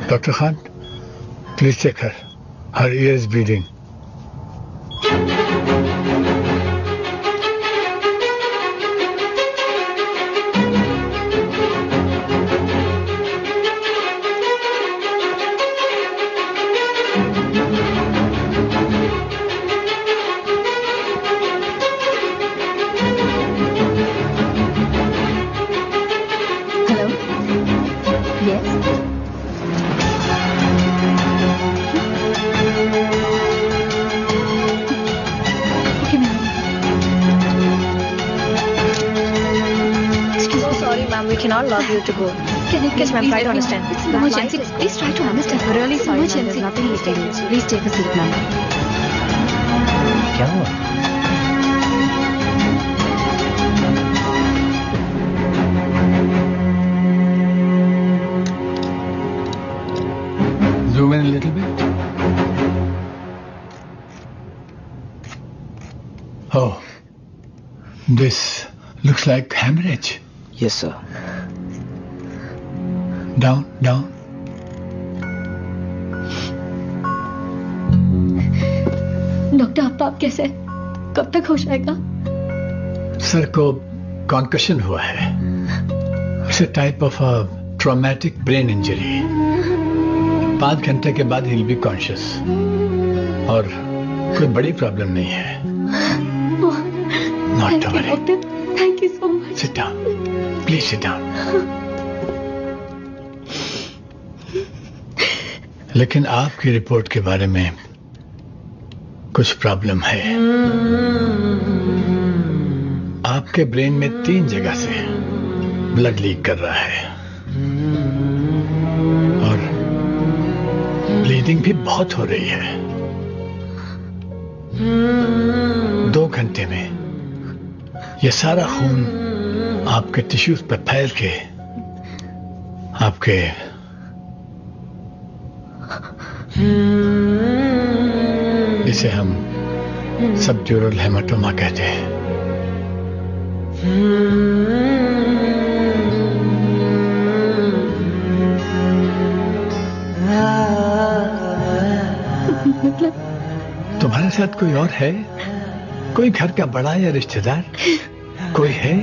Dr. Khan, please check her. Her ear is bleeding. Allow you to go. Can you please, ma'am, try to understand. It's an emergency. Please try to understand. I'm really sorry, ma'am. Emergency. There's nothing we can do. Please take a seat, ma'am. क्या हुआ? Zoom in a little bit. Oh, this looks like hemorrhage. Yes, sir. Down, down. Doctor आप कैसे? कब तक हो जाएगा? Sir को concussion हुआ है. It's a type of a traumatic brain injury. 5 घंटे के बाद ही विल बी कॉन्शियस. और कोई बड़ी प्रॉब्लम नहीं है. Not to worry. Thank you so much. Sit down. Please sit down. लेकिन आपकी रिपोर्ट के बारे में कुछ प्रॉब्लम है. आपके ब्रेन में 3 जगह से ब्लड लीक कर रहा है और ब्लीडिंग भी बहुत हो रही है. 2 घंटे में ये सारा खून आपके टिश्यूज पर फैल के आपके इसे हम सबड्यूरल हेमाटोमा कहते हैं. तुम्हारे साथ कोई और है? कोई घर का बड़ा या रिश्तेदार कोई है?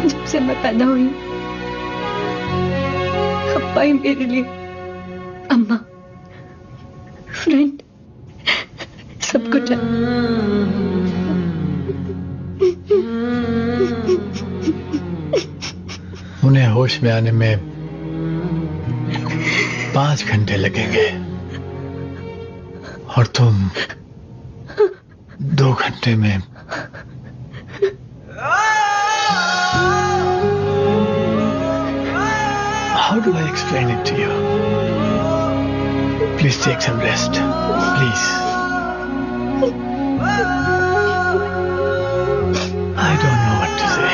जब से मैं पैदा हुई अब्बा ही मेरे लिए अम्मा, फ्रेंड, सब कुछ है. उन्हें होश में आने में 5 घंटे लगेंगे और तुम 2 घंटे में. How do I explain it to you? Please take some rest. Please. I don't know what to say.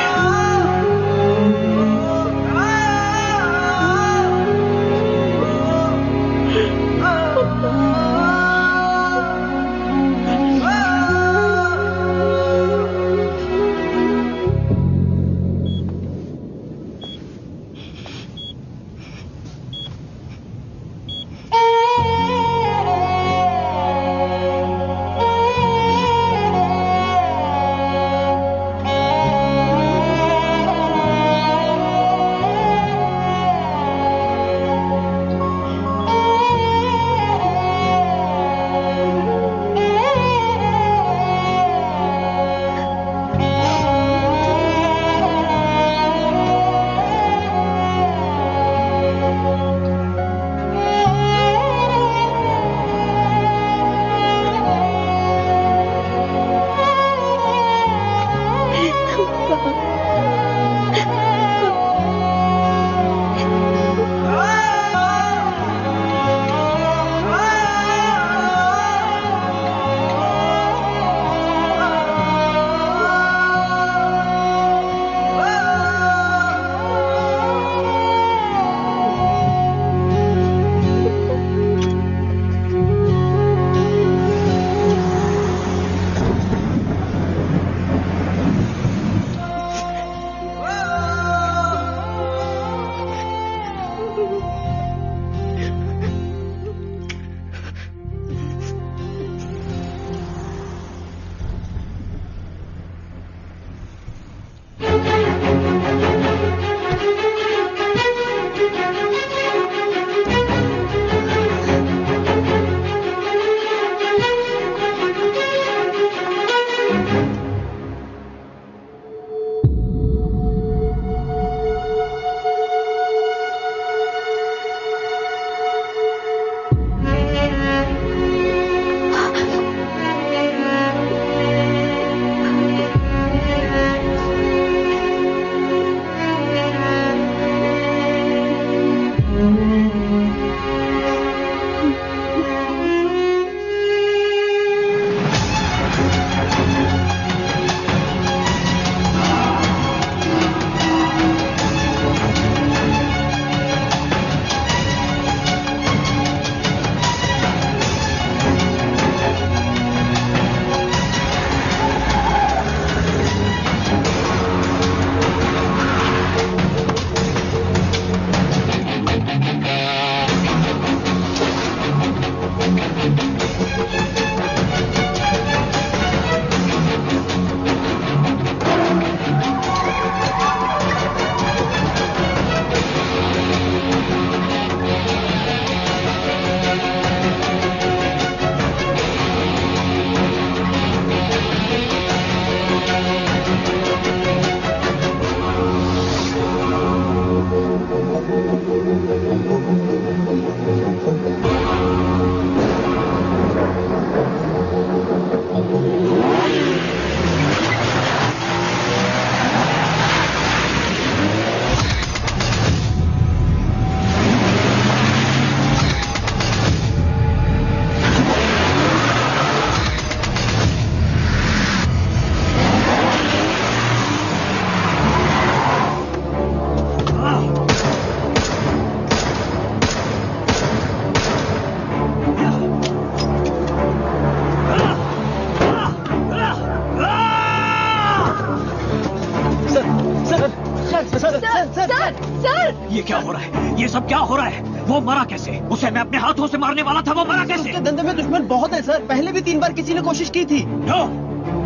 ये सब क्या हो रहा है? वो मरा कैसे? उसे मैं अपने हाथों से मारने वाला था, वो मरा कैसे? उसके धंधे में दुश्मन बहुत है सर, पहले भी 3 बार किसी ने कोशिश की थी।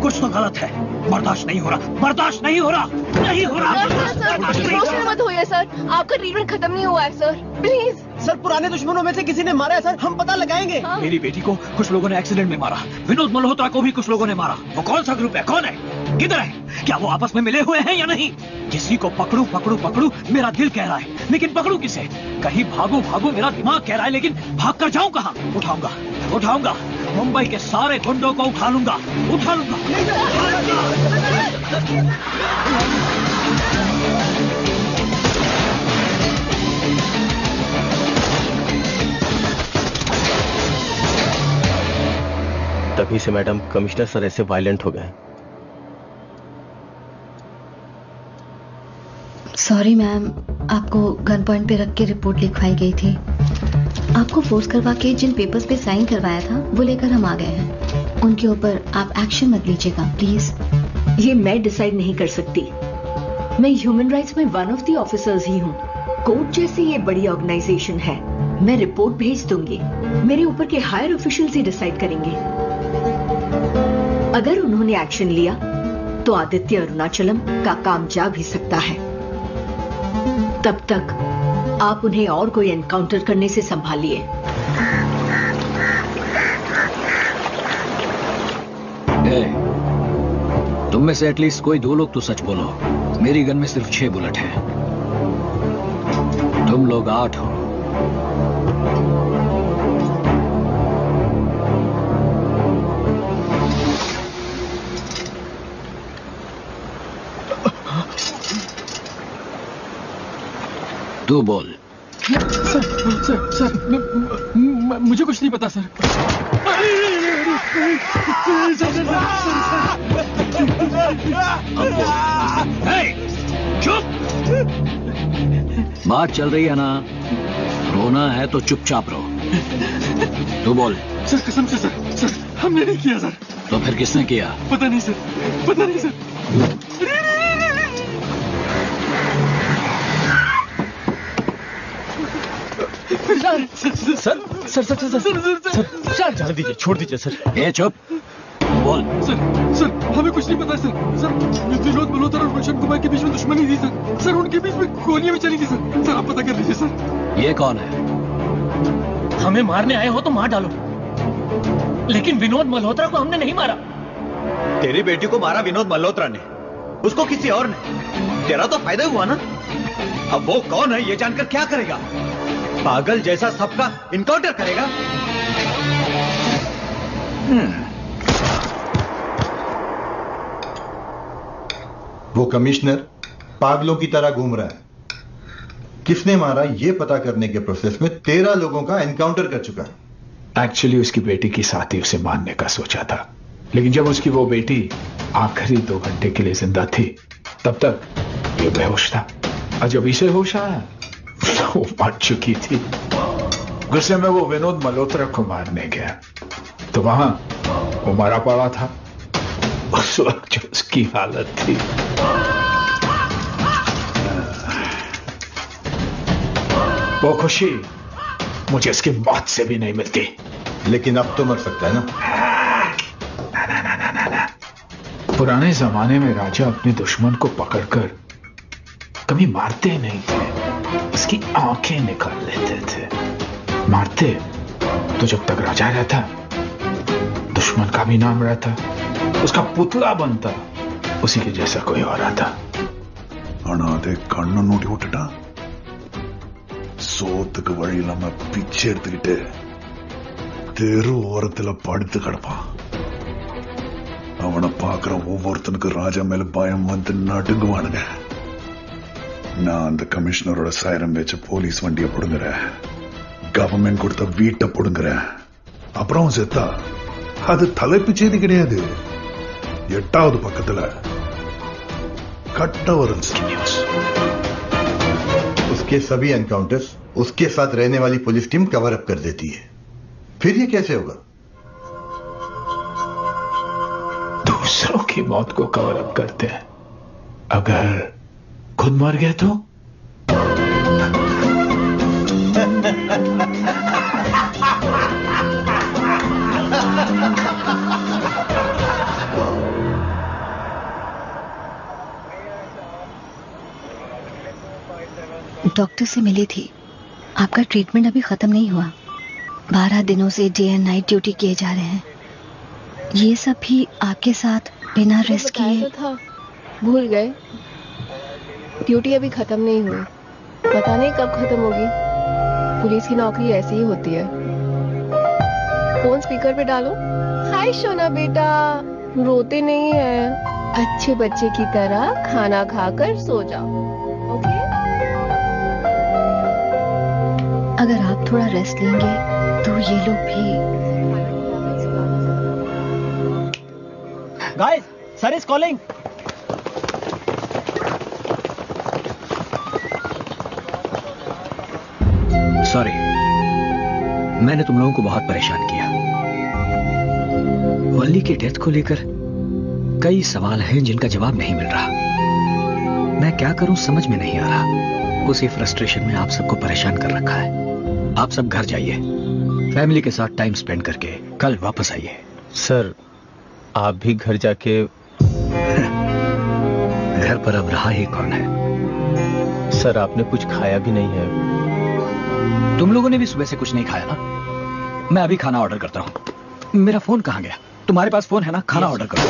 कुछ तो गलत है, बर्दाश्त नहीं हो रहा, बर्दाश्त नहीं हो रहा, नहीं हो रहा। इमोशनल मत होइए सर, आपका ट्रीटमेंट खत्म नहीं हुआ है सर, प्लीज। सर पुराने दुश्मनों में से किसी ने मारा है सर, हम पता लगाएंगे। हाँ। मेरी बेटी को कुछ लोगों ने एक्सीडेंट में मारा, विनोद मल्होत्रा को भी कुछ लोगों ने मारा। वो कौन सा ग्रुप है, कौन है, किधर है? क्या वो आपस में मिले हुए हैं या नहीं? किसी को पकड़ू पकड़ू पकड़ू मेरा दिल कह रहा है, लेकिन पकड़ू किसे? कहीं भागू भागू मेरा दिमाग कह रहा है, लेकिन भाग कर जाऊं कहां? उठाऊंगा उठाऊंगा, मुंबई के सारे गुंडों को उठा लूंगा, उठा लूंगा। तभी से मैडम कमिश्नर सर ऐसे वायलेंट हो गए। सॉरी मैम, आपको गन पॉइंट पे रख के रिपोर्ट लिखवाई गई थी। आपको फोर्स करवा के जिन पेपर्स पे साइन करवाया था वो लेकर हम आ गए हैं। उनके ऊपर आप एक्शन मत लीजिएगा प्लीज। ये मैं डिसाइड नहीं कर सकती। मैं ह्यूमन राइट्स में वन ऑफ द ऑफिसर्स ही हूँ। कोर्ट जैसी ये बड़ी ऑर्गेनाइजेशन है, मैं रिपोर्ट भेज दूंगी, मेरे ऊपर के हायर ऑफिशियल्स ही डिसाइड करेंगे। अगर उन्होंने एक्शन लिया तो आदित्य अरुणाचलम का काम जा भी सकता है। तब तक आप उन्हें और कोई एनकाउंटर करने से संभालिए। तुम में से एटलीस्ट कोई 2 लोग तो सच बोलो। मेरी गन में सिर्फ 6 बुलेट है, तुम लोग 8 हो। तू बोल। सर मुझे कुछ नहीं पता सर। चुप! बात चल रही है ना, रोना है तो चुपचाप रो। तू बोल। सर कसम से सर हमने नहीं किया सर। तो फिर किसने किया? पता नहीं सर, पता नहीं सर। सर जाने दीजिए, छोड़ दीजिए सर। ए चुप, बोल। सर हमें कुछ नहीं पता सर विनोद मल्होत्रा और गुलशन कुमार के बीच में दुश्मनी थी सर उनके बीच में गोलियां भी चली थी सर आप पता कर लीजिए सर। ये कौन है? हमें मारने आए हो तो मार डालो, लेकिन विनोद मल्होत्रा को हमने नहीं मारा। तेरी बेटी को मारा विनोद मल्होत्रा ने, उसको किसी और ने। तेरा तो फायदा हुआ ना। अब वो कौन है ये जानकर क्या करेगा? पागल जैसा सबका इनकाउंटर करेगा। वो कमिश्नर पागलों की तरह घूम रहा है। किसने मारा ये पता करने के प्रोसेस में 13 लोगों का एनकाउंटर कर चुका है। एक्चुअली उसकी बेटी की साथी उसे मारने का सोचा था, लेकिन जब उसकी वो बेटी आखिरी 2 घंटे के लिए जिंदा थी तब तक ये बेहोश था, और जब इसे होश आया वो मर चुकी थी। गुस्से में वो विनोद मल्होत्रा को मारने गया तो वहां वो मरा पड़ा था। उस वक्त जो उसकी हालत थी, वो खुशी मुझे उसकी मौत से भी नहीं मिलती। लेकिन अब तो मर सकता है ना। ना। पुराने जमाने में राजा अपने दुश्मन को पकड़कर कभी मारते नहीं थे, उसकी आंखें निकाल लेते थे। मारते तो जब तक राजा रहता दुश्मन का भी नाम रहता, उसका पुतला बनता, उसी के जैसा कोई और आता। அனாதை கண்ணை நோட்டி விட்டுட்டான். சோத்துக்கு வழி இல்லாம பிச்சை எடுத்துக்கிட்டு தெரு ஓரத்துல படுத்து கிடப்பான். அவனை பாக்குற ஒவ்வொருத்தனுக்கு ராஜா மேல பயம் வந்து நடுங்குவானுங்க. நான் அந்த கமிஷனரோட சைரம் வச்ச போலீஸ் வண்டியை புடுங்குறேன், கவர்மெண்ட் கொடுத்த வீட்டை புடுங்குறேன். அப்புறம் செத்தா அது தலைப்பு செய்தி கிடையாது. 8வது பக்கத்துல कट्टावरल न्यूज। उसके सभी एनकाउंटर्स उसके साथ रहने वाली पुलिस टीम कवर अप कर देती है। फिर ये कैसे होगा? दूसरों की मौत को कवर अप करते हैं, अगर खुद मर गए तो डॉक्टर से मिली थी। आपका ट्रीटमेंट अभी खत्म नहीं हुआ। 12 दिनों से डे एंड नाइट ड्यूटी किए जा रहे हैं। ये सब भी आपके साथ बिना रेस्ट किए। तो था, भूल गए। ड्यूटी अभी खत्म नहीं हुई, पता नहीं कब खत्म होगी। पुलिस की नौकरी ऐसी ही होती है। फोन स्पीकर पे डालो। हाय सोना बेटा, रोते नहीं है, अच्छे बच्चे की तरह खाना खाकर सो जाओ, ओके? अगर आप थोड़ा रेस्ट लेंगे तो ये लोग भी। Guys, sir is calling. Sorry, मैंने तुम लोगों को बहुत परेशान किया। वल्ली की डेथ को लेकर कई सवाल हैं जिनका जवाब नहीं मिल रहा। मैं क्या करूं समझ में नहीं आ रहा। उसी फ्रस्ट्रेशन में आप सबको परेशान कर रखा है। आप सब घर जाइए, फैमिली के साथ टाइम स्पेंड करके कल वापस आइए। सर, आप भी घर जाके घर पर अब रहा ही कौन है? सर, आपने कुछ खाया भी नहीं है। तुम लोगों ने भी सुबह से कुछ नहीं खाया ना? मैं अभी खाना ऑर्डर करता हूं। मेरा फोन कहां गया? तुम्हारे पास फोन है ना? खाना ऑर्डर करो।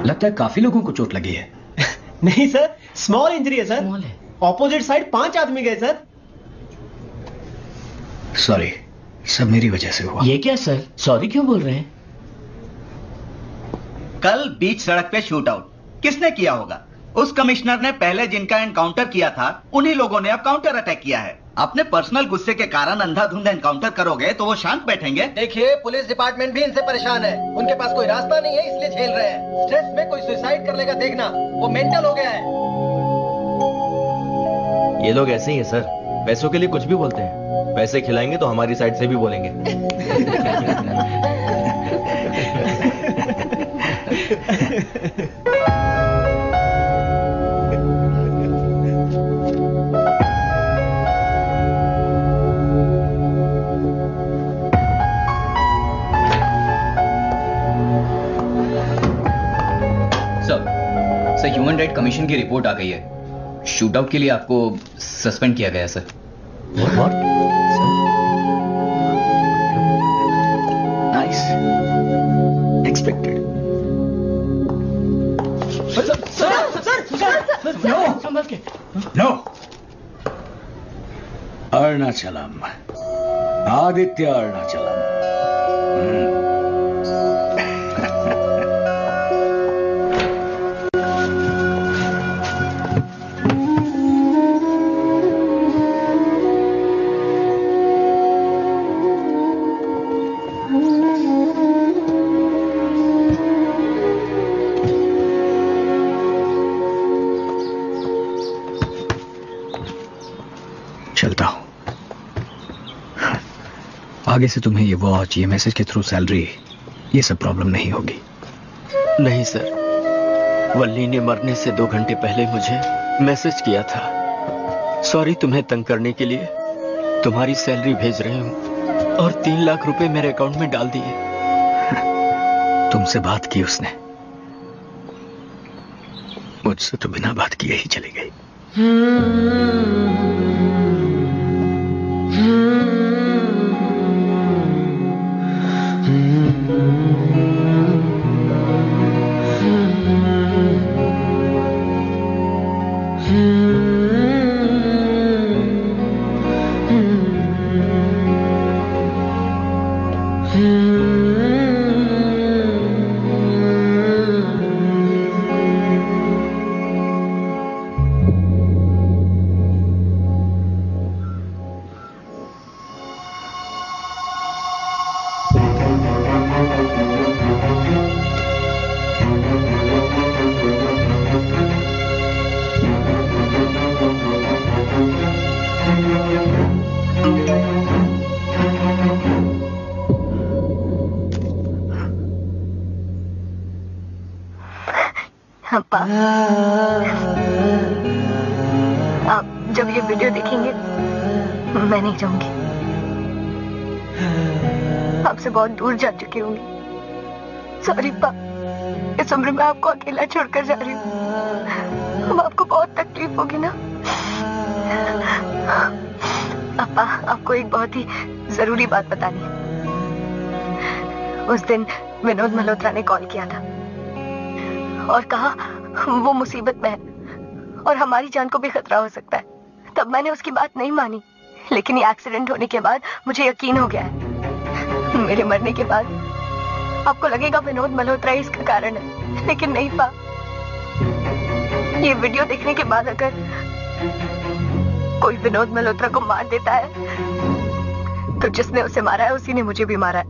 लगता है काफी लोगों को चोट लगी है। नहीं सर, स्मॉल इंजरी है सर। स्मॉल है। ऑपोजिट साइड 5 आदमी गए सर। सॉरी, सब मेरी वजह से हुआ। ये क्या सर, सॉरी क्यों बोल रहे हैं? कल बीच सड़क पे शूट आउट किसने किया होगा? उस कमिश्नर ने पहले जिनका एनकाउंटर किया था उन्हीं लोगों ने अब काउंटर अटैक किया है। अपने पर्सनल गुस्से के कारण अंधाधुंध एनकाउंटर करोगे तो वो शांत बैठेंगे? देखिए, पुलिस डिपार्टमेंट भी इनसे परेशान है। उनके पास कोई रास्ता नहीं है, इसलिए झेल रहे हैं। स्ट्रेस में कोई सुसाइड कर लेगा देखना, वो मेंटल हो गया है। ये लोग ऐसे ही हैं सर, पैसों के लिए कुछ भी बोलते हैं। पैसे खिलाएंगे तो हमारी साइड से भी बोलेंगे। सर, ह्यूमन राइट कमीशन की रिपोर्ट आ गई है। शूटआउट के लिए आपको सस्पेंड किया गया है sir. What? Nice. Expected. No. Arunachalam, Aditya Arunachalam. चलता हूं। आगे से तुम्हें ये वॉच, ये मैसेज के थ्रू सैलरी, ये सब प्रॉब्लम नहीं होगी। नहीं सर, वल्ली ने मरने से 2 घंटे पहले मुझे मैसेज किया था। सॉरी तुम्हें तंग करने के लिए, तुम्हारी सैलरी भेज रहे हूं और 3 लाख रुपए मेरे अकाउंट में डाल दिए। तुमसे बात की उसने, मुझसे तो बिना बात किए ही चली गई। आप जब ये वीडियो देखेंगे मैं नहीं जाऊंगी। आपसे बहुत दूर जा चुकी होंगी। सॉरी पा, इस उम्र में आपको अकेला छोड़कर जा रही हूँ। अब आपको बहुत तकलीफ होगी ना। पापा, आपको एक बहुत ही जरूरी बात बतानी है। उस दिन विनोद मल्होत्रा ने कॉल किया था और कहा वो मुसीबत में है और हमारी जान को भी खतरा हो सकता है। तब मैंने उसकी बात नहीं मानी, लेकिन ये एक्सीडेंट होने के बाद मुझे यकीन हो गया है। मेरे मरने के बाद आपको लगेगा विनोद मल्होत्रा ही इसका कारण है, लेकिन नहीं पा। ये वीडियो देखने के बाद अगर कोई विनोद मल्होत्रा को मार देता है तो जिसने उसे मारा है उसी ने मुझे भी मारा है।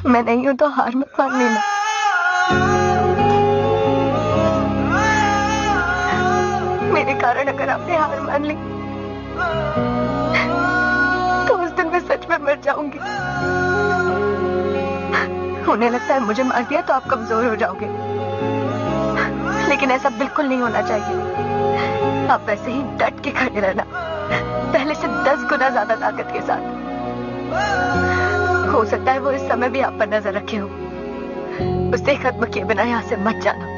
मैं नहीं हूं तो हार मत मान लेना। मेरे कारण अगर आपने हार मान ली तो उस दिन मैं सच में मर जाऊंगी। उन्हें लगता है मुझे मार दिया तो आप कमजोर हो जाओगे, लेकिन ऐसा बिल्कुल नहीं होना चाहिए। आप वैसे ही डट के खड़े रहना, पहले से 10 गुना ज्यादा ताकत के साथ। हो सकता है वो इस समय भी आप पर नजर रखे हो। उसे खत्म किए बिना यहां से मत जाना।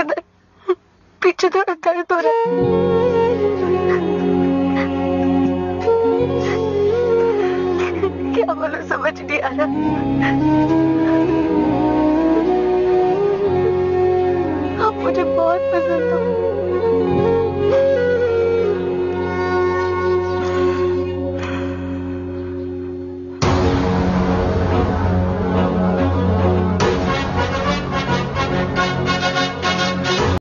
इधर पीछे थोड़ा दर्द हो रहा है। क्या बोलो समझ नहीं आ रहा। आप मुझे बहुत पसंद हो।